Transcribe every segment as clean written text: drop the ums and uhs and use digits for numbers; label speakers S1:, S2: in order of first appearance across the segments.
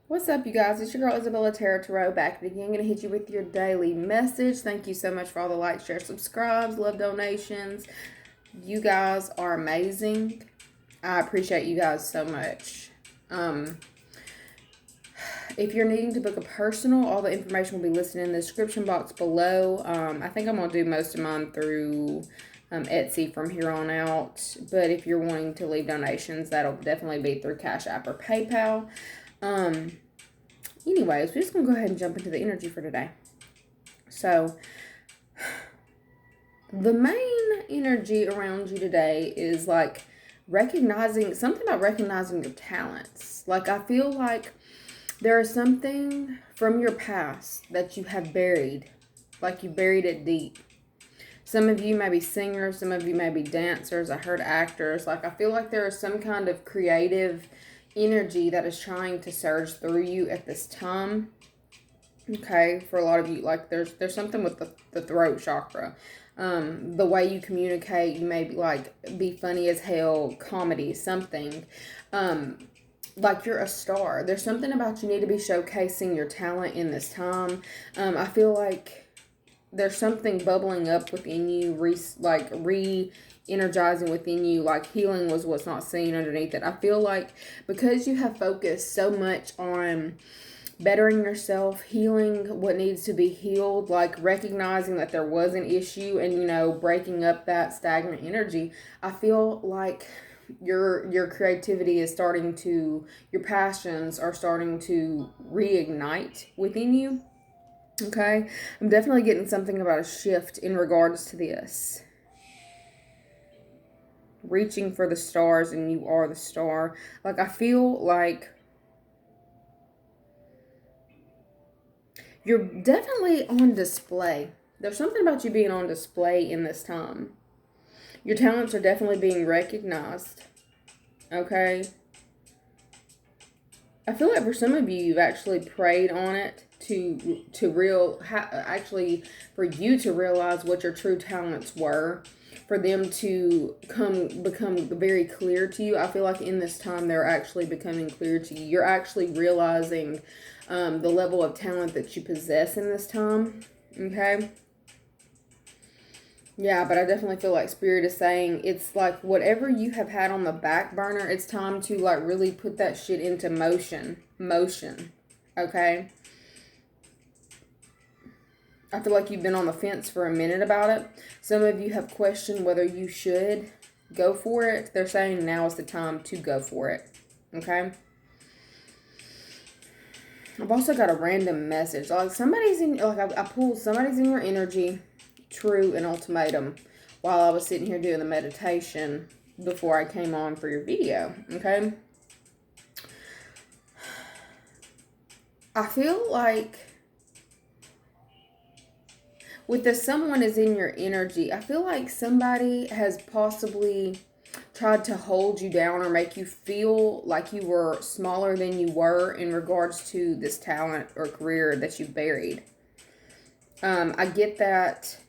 S1: What's up, you guys? It's your girl Isabellataratarot back again. I'm going to hit you with your daily message. Thank you so much for all the likes, shares, subscribes, love donations. You guys are amazing. I appreciate you guys so much. If you're needing to book a personal, all the information will be listed in the description box below. I think I'm going to do most of mine through Etsy from here on out. But if you're wanting to leave donations, that'll definitely be through Cash App or PayPal. Anyways, we're just going to go ahead and jump into the energy for today. So, the main energy around you today is like something about recognizing your talents. Like, I feel like there is something from your past that you have buried. Like, you buried it deep. Some of you may be singers, some of you may be dancers. I heard actors. Like, I feel like there is some kind of creative energy that is trying to surge through you at this time. Okay, for a lot of you, like there's something with the throat chakra. The way you communicate, you may be funny as hell, comedy, something. Like you're a star. There's something about you need to be showcasing your talent in this time. I feel like there's something bubbling up within you, energizing within you, like healing was what's not seen underneath it. I feel like because you have focused so much on bettering yourself, healing what needs to be healed, like recognizing that there was an issue and, breaking up that stagnant energy, I feel like your creativity is your passions are starting to reignite within you. Okay, I'm definitely getting something about a shift in regards to this. Reaching for the stars, and you are the star. Like, I feel like you're definitely on display. There's something about you being on display in this time. Your talents are definitely being recognized. Okay? I feel like for some of you, you've actually prayed on it for you to realize what your true talents were, for them to become very clear to you. I feel like in this time they're actually becoming clear to you. You're actually realizing the level of talent that you possess in this time. Okay. Yeah, but I definitely feel like Spirit is saying it's like whatever you have had on the back burner, it's time to like really put that shit into motion. Okay? I feel like you've been on the fence for a minute about it. Some of you have questioned whether you should go for it. They're saying now is the time to go for it. Okay? I've also got a random message. Like somebody's in, like I pulled somebody's in your energy, true and ultimatum, while I was sitting here doing the meditation before I came on for your video. Okay? I feel like with the someone is in your energy, I feel like somebody has possibly tried to hold you down or make you feel like you were smaller than you were in regards to this talent or career that you buried. I get that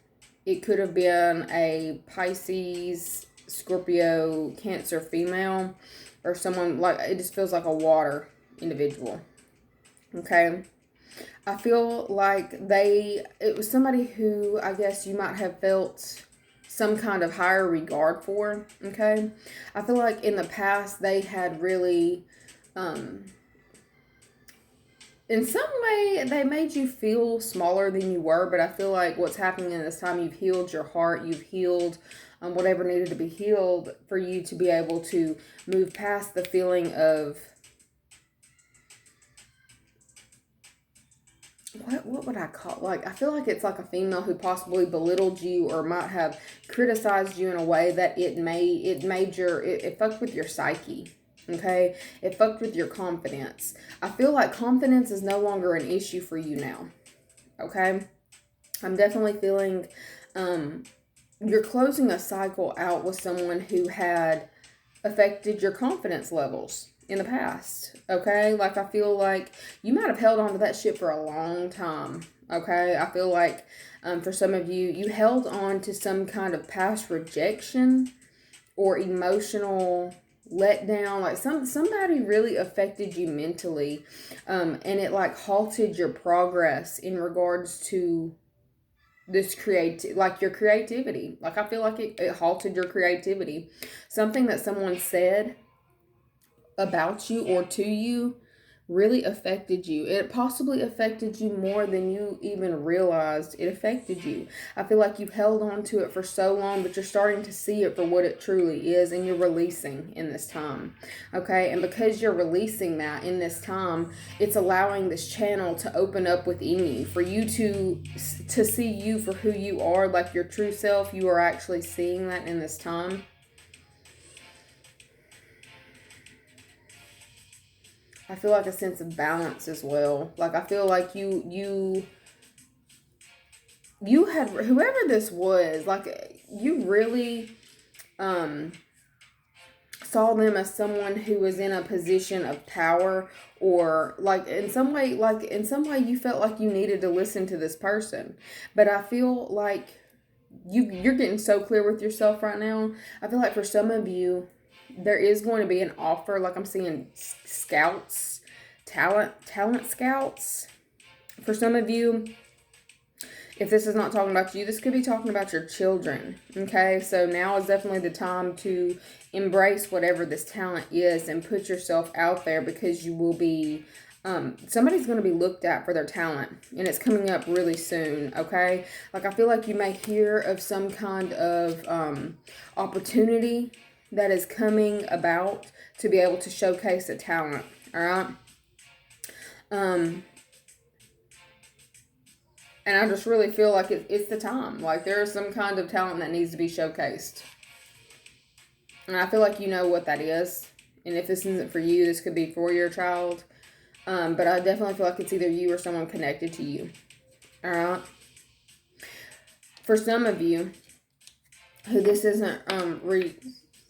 S1: it could have been a Pisces, Scorpio, Cancer female, or someone like, it just feels like a water individual. Okay? I feel like it was somebody who I guess you might have felt some kind of higher regard for, okay? I feel like in the past they had really, in some way, they made you feel smaller than you were, but I feel like what's happening in this time, you've healed your heart, you've healed whatever needed to be healed for you to be able to move past the feeling of, what would I call it? Like, I feel like it's like a female who possibly belittled you or might have criticized you in a way that it fucked with your psyche. Okay? It fucked with your confidence. I feel like confidence is no longer an issue for you now. Okay? I'm definitely feeling you're closing a cycle out with someone who had affected your confidence levels in the past, okay? Like, I feel like you might have held on to that shit for a long time, okay? I feel like for some of you, you held on to some kind of past rejection or emotional let down, like somebody really affected you mentally, and it like halted your progress in regards to this like your creativity. Like I feel like it halted your creativity. Something that someone said about you or to you really affected you. It possibly affected you more than you even realized it affected you. I feel like you've held on to it for so long, but you're starting to see it for what it truly is, and you're releasing in this time. Okay? And because you're releasing that in this time, it's allowing this channel to open up within you, for you to see you for who you are, like your true self. You are actually seeing that in this time. I feel like a sense of balance as well. Like I feel like you had, whoever this was, like you really saw them as someone who was in a position of power, or like in some way you felt like you needed to listen to this person. But I feel like you're getting so clear with yourself right now. I feel like for some of you, there is going to be an offer. Like I'm seeing scouts, talent scouts. For some of you, if this is not talking about you, this could be talking about your children. Okay, so now is definitely the time to embrace whatever this talent is and put yourself out there, because you will be somebody's going to be looked at for their talent, and it's coming up really soon. Okay, like I feel like you may hear of some kind of opportunity that is coming about to be able to showcase a talent. All right. And I just really feel like it's the time. Like there is some kind of talent that needs to be showcased. And I feel like you know what that is. And if this isn't for you, this could be for your child. But I definitely feel like it's either you or someone connected to you. All right. For some of you, who this isn't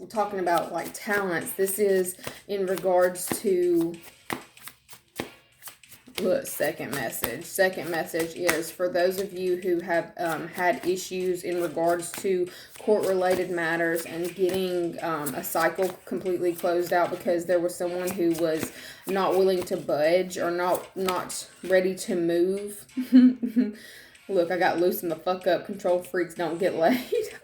S1: talking about like talents, this is in regards to, look, second message is for those of you who have had issues in regards to court related matters and getting a cycle completely closed out because there was someone who was not willing to budge or not ready to move. Look, I got loosen the fuck up. Control freaks don't get laid.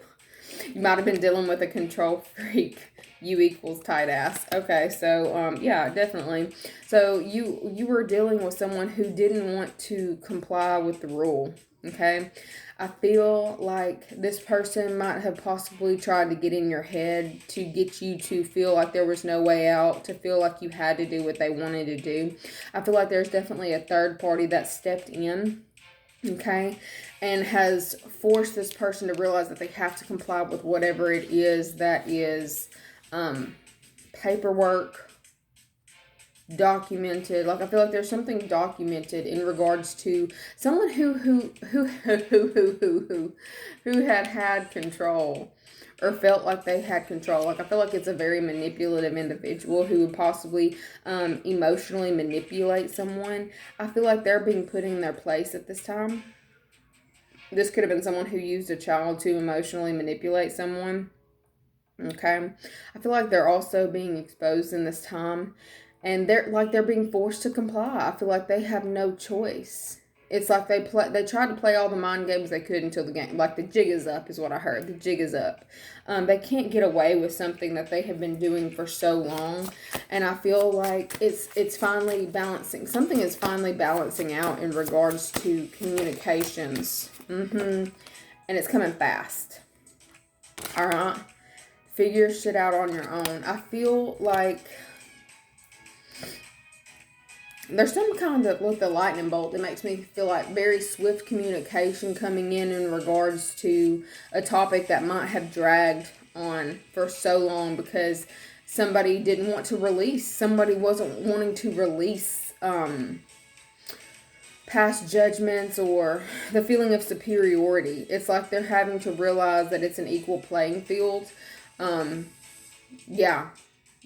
S1: You might have been dealing with a control freak. U equals tight ass. Okay, so yeah, definitely. So you were dealing with someone who didn't want to comply with the rule. Okay, I feel like this person might have possibly tried to get in your head to get you to feel like there was no way out, to feel like you had to do what they wanted to do. I feel like there's definitely a third party that stepped in, okay, and has forced this person to realize that they have to comply with whatever it is that is paperwork, documented. Like I feel like there's something documented in regards to someone who had control, or felt like they had control. Like I feel like it's a very manipulative individual who would possibly emotionally manipulate someone. I feel like they're being put in their place at this time. This could have been someone who used a child to emotionally manipulate someone. Okay, I feel like they're also being exposed in this time, and they're being forced to comply. I feel like they have no choice. It's like they tried to play all the mind games they could until the game, like the jig is up, is what I heard. The jig is up. They can't get away with something that they have been doing for so long, and I feel like it's finally balancing. Something is finally balancing out in regards to communications. And it's coming fast. All right. Figure shit out on your own. I feel like there's some kind of, with the lightning bolt, that makes me feel like very swift communication coming in regards to a topic that might have dragged on for so long because somebody didn't want to release. Somebody wasn't wanting to release past judgments or the feeling of superiority. It's like they're having to realize that it's an equal playing field. Yeah,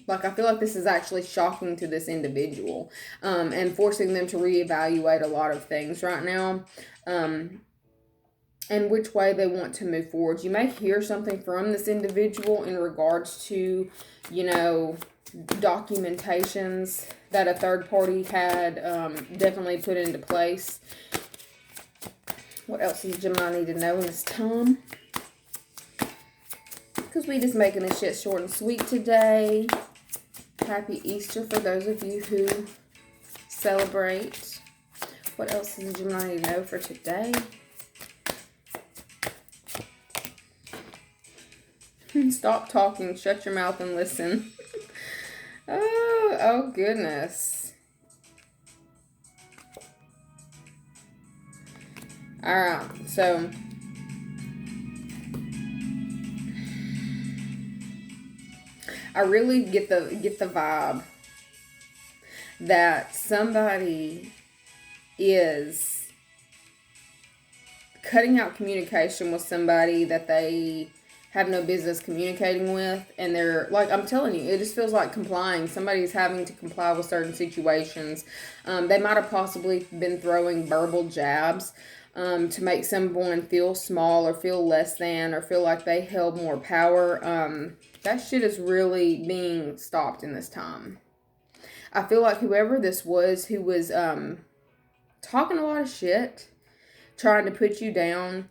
S1: like I feel like this is actually shocking to this individual, and forcing them to reevaluate a lot of things right now. and which way they want to move forward. You may hear something from this individual in regards to, you know, documentations that a third party had definitely put into place. What else does Gemini need to know in this time? Because we just making this shit short and sweet today. Happy Easter for those of you who celebrate. What else does Gemini need to know for today? Stop talking. Shut your mouth and listen. Oh goodness. Alright, so I really get the vibe that somebody is cutting out communication with somebody that they have no business communicating with, and they're like, I'm telling you, it just feels like complying. Somebody's having to comply with certain situations. They might have possibly been throwing verbal jabs to make someone feel small or feel less than or feel like they held more power. That shit is really being stopped in this time. I feel like whoever this was who was talking a lot of shit, trying to put you down,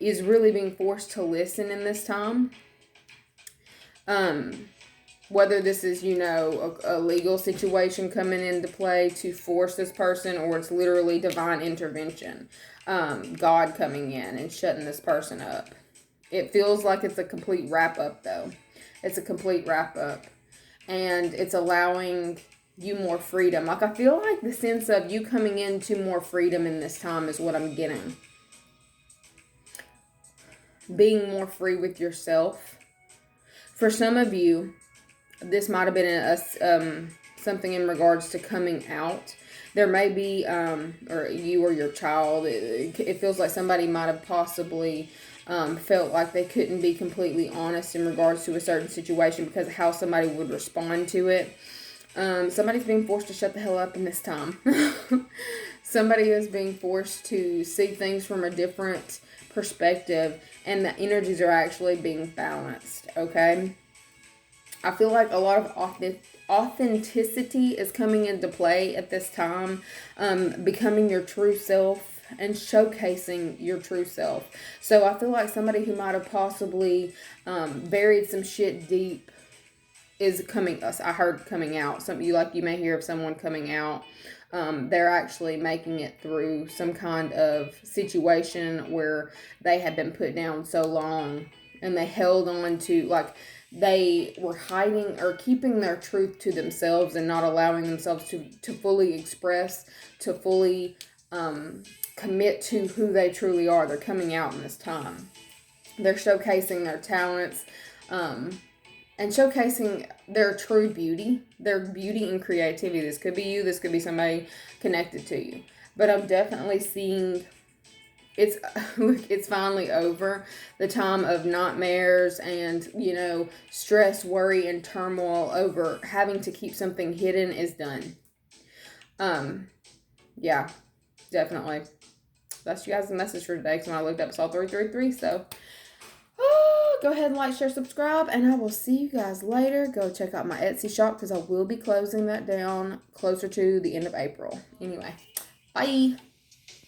S1: is really being forced to listen in this time. Whether this is, you know, a legal situation coming into play to force this person, or it's literally divine intervention. God coming in and shutting this person up. It feels like it's a complete wrap-up, though. It's a complete wrap-up. And it's allowing you more freedom. Like, I feel like the sense of you coming into more freedom in this time is what I'm getting. Being more free with yourself. For some of you, this might have been something in regards to coming out. There may be, or you or your child, it feels like somebody might have possibly felt like they couldn't be completely honest in regards to a certain situation because of how somebody would respond to it. Somebody's being forced to shut the hell up in this time. Somebody is being forced to see things from a different perspective, and the energies are actually being balanced, okay? I feel like a lot of authenticity is coming into play at this time, becoming your true self and showcasing your true self. So I feel like somebody who might have possibly buried some shit deep is coming. I heard coming out. You may hear of someone coming out. They're actually making it through some kind of situation where they had been put down so long, and they held on to, like, they were hiding or keeping their truth to themselves and not allowing themselves to fully express, to fully commit to who they truly are. They're coming out in this time. They're showcasing their talents, and showcasing their true beauty, their beauty and creativity. This could be you, this could be somebody connected to you. But I'm definitely seeing it's finally over. The time of nightmares and, you know, stress, worry, and turmoil over having to keep something hidden is done. Yeah, definitely. That's you guys' message for today, because when I looked up, it's all 333, so go ahead and like, share, subscribe, and I will see you guys later. Go check out my Etsy shop, because I will be closing that down closer to the end of April. Anyway, bye.